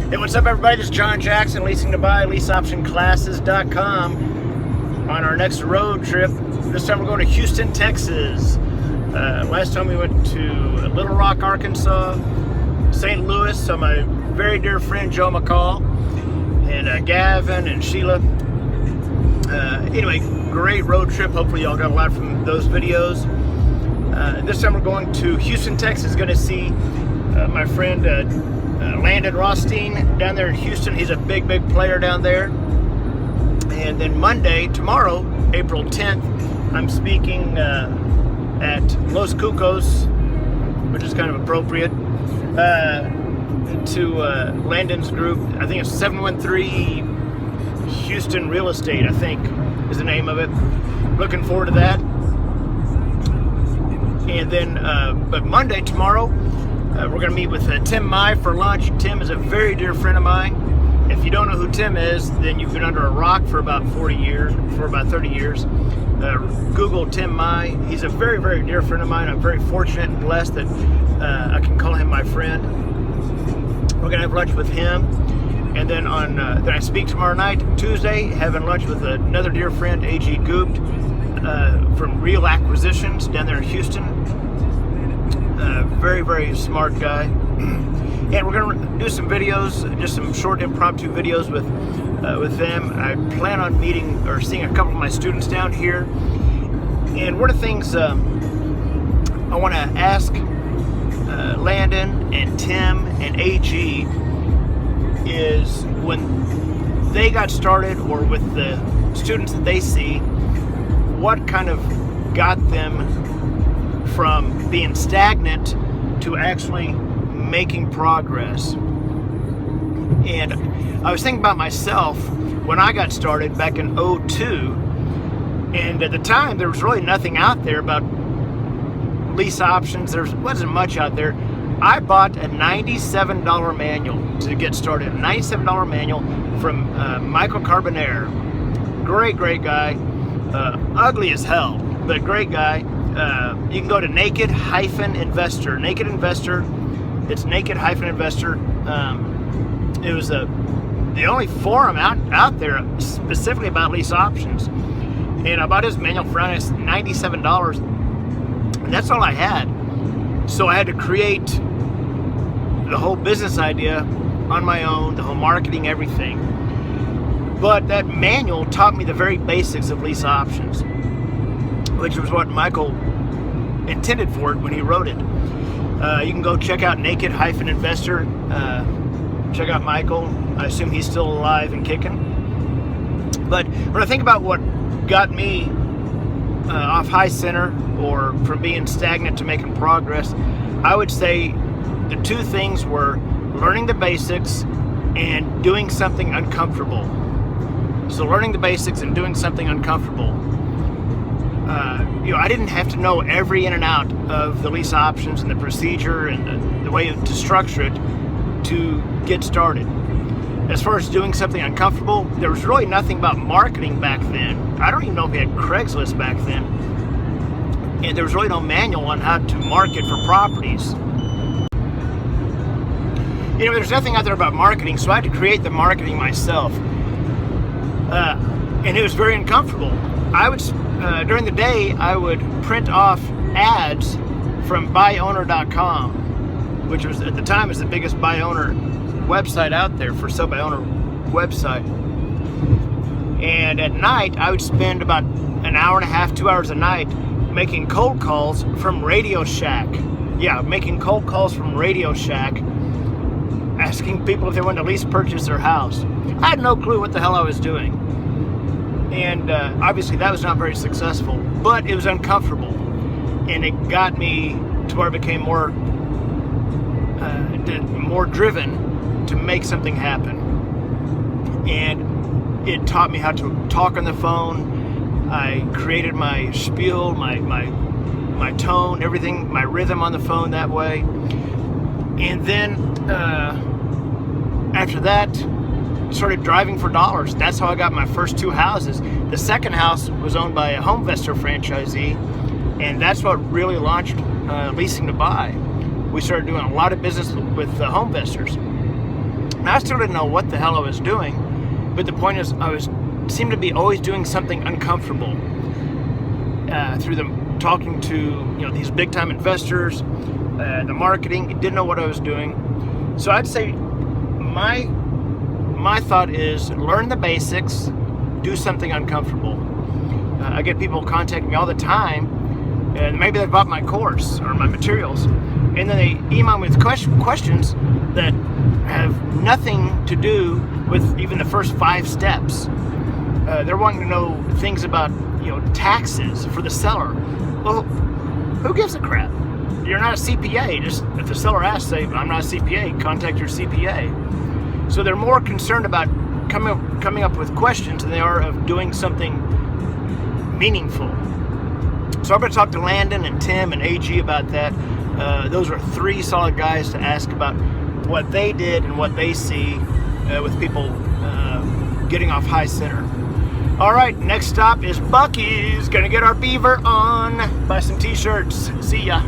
Hey, what's up, everybody? This is John Jackson, Leasing to Buy, LeaseOptionClasses.com. On our next road trip, this time we're going to Houston, Texas. Last time we went to Little Rock, Arkansas, St. Louis, so my very dear friend Joe McCall, and Gavin and Sheila. Anyway, great road trip. Hopefully y'all got a lot from those videos. This time we're going to Houston, Texas. Going to see my friend Landon Rothstein down there in Houston. He's a big player down there. And then Monday, tomorrow, April 10th, I'm speaking at Los Cucos, which is kind of appropriate, to Landon's group. I think it's 713 Houston Real Estate, I think is the name of it. Looking forward to that. And then, but Monday, tomorrow, we're going to meet with Tim Mai for lunch. Tim is a very dear friend of mine. If you don't know who Tim is, then you've been under a rock for about 30 years. Google Tim Mai. He's a very dear friend of mine. I'm very fortunate and blessed that I can call him my friend. We're going to have lunch with him. And then then I speak tomorrow night, Tuesday, having lunch with another dear friend, A.G. Goopt, from Real Acquisitions down there in Houston. Very smart guy. And we're going to do some videos, just some short impromptu videos with them. I plan on meeting or seeing a couple of my students down here. And one of the things I want to ask Landon and Tim and AG is, when they got started, or with the students that they see, what kind of got them from being stagnant to actually making progress. And I was thinking about myself when I got started back in 2002, and at the time there was really nothing out there about lease options. There wasn't much out there. I bought a $97 manual to get started, a $97 manual from Michael Carbonare. Great guy, ugly as hell, but great guy. You can go to Naked-Investor. Naked Investor. It's Naked-Investor. It was the only forum out there specifically about lease options. And I bought his manual for $97. And that's all I had. So I had to create the whole business idea on my own, the whole marketing, everything. But that manual taught me the very basics of lease options, which was what Michael intended for it when he wrote it. You can go check out Naked-Investor. Check out Michael. I assume he's still alive and kicking. But when I think about what got me off high center, or from being stagnant to making progress, I would say the two things were learning the basics and doing something uncomfortable. So learning the basics and doing something uncomfortable. I didn't have to know every in and out of the lease options and the procedure and the way to structure it to get started. As far as doing something uncomfortable, there was really nothing about marketing back then. I don't even know if we had Craigslist back then. And there was really no manual on how to market for properties. There's nothing out there about marketing, so I had to create the marketing myself. And it was very uncomfortable. During the day, I would print off ads from buyowner.com, which was at the time was the biggest buy owner website out there, for sale by owner website. And at night, I would spend about an hour and a half, 2 hours a night making cold calls from Radio Shack. Yeah, making cold calls from Radio Shack, asking people if they wanted to lease purchase their house. I had no clue what the hell I was doing. And obviously that was not very successful, but it was uncomfortable. And it got me to where I became more driven to make something happen. And it taught me how to talk on the phone. I created my spiel, my tone, everything, my rhythm on the phone that way. And then after that, started driving for dollars. That's how I got my first two houses. The second house was owned by a HomeVestor franchisee, and that's what really launched Leasing to Buy. We started doing a lot of business with HomeVestors. And I still didn't know what the hell I was doing, but the point is seemed to be always doing something uncomfortable through them talking to these big time investors, the marketing. Didn't know what I was doing. So I'd say my thought is learn the basics, do something uncomfortable. I get people contacting me all the time, and maybe they've bought my course or my materials, and then they email me with questions that have nothing to do with even the first 5 steps. They're wanting to know things about taxes for the seller. Well, who gives a crap? You're not a CPA. Just if the seller asks, say, I'm not a CPA, contact your CPA. So they're more concerned about coming up with questions than they are of doing something meaningful. So I'm going to talk to Landon and Tim and AG about that. Those are 3 solid guys to ask about what they did and what they see with people getting off high center. All right, next stop is Buc-ee's. Gonna get our beaver on. Buy some t-shirts. See ya.